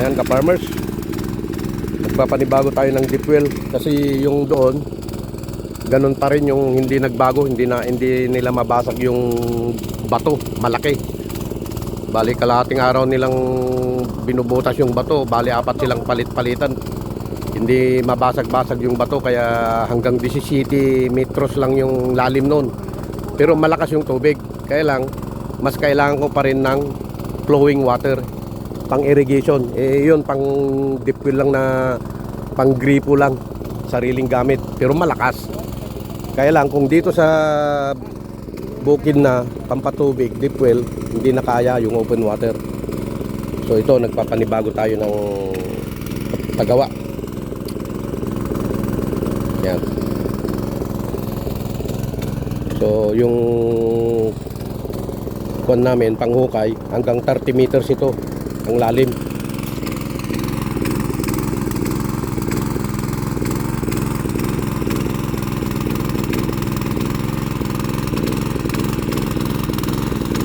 Ayan ka-farmers, nagpapanibago tayo ng deep well kasi yung doon ganun pa rin, yung hindi nagbago, hindi nila mabasag yung bato, malaki. Bali kalahating araw nilang binubutas yung bato, bali 4 silang palit-palitan. Hindi mabasag-basag yung bato, kaya hanggang 17 metros lang yung lalim noon. Pero malakas yung tubig, kaya lang mas kailangan ko pa rin ng flowing water pang irrigation. Yun pang deep well lang, na pang gripo lang, sariling gamit, pero malakas. Kaya lang kung dito sa bukid na pampatubig deep well, hindi na kaya yung open water. So ito, nagpapanibago tayo ng paggawa. Yan. So yung kuwan namin panghukay, hanggang 30 meters ito ang lalim.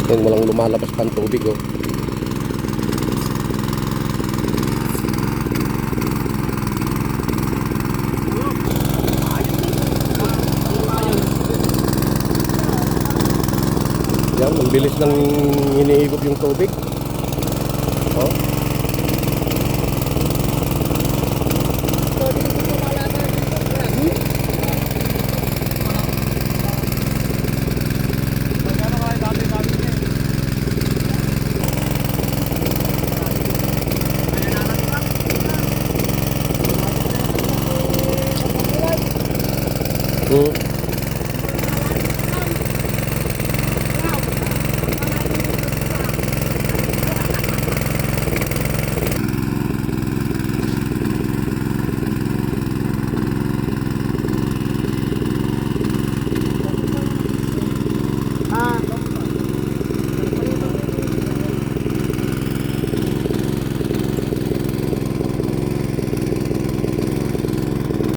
Yan, walang lumalabas pang tubig, oh. Yan, ang bilis ng hinihigop yung tubig. Oh.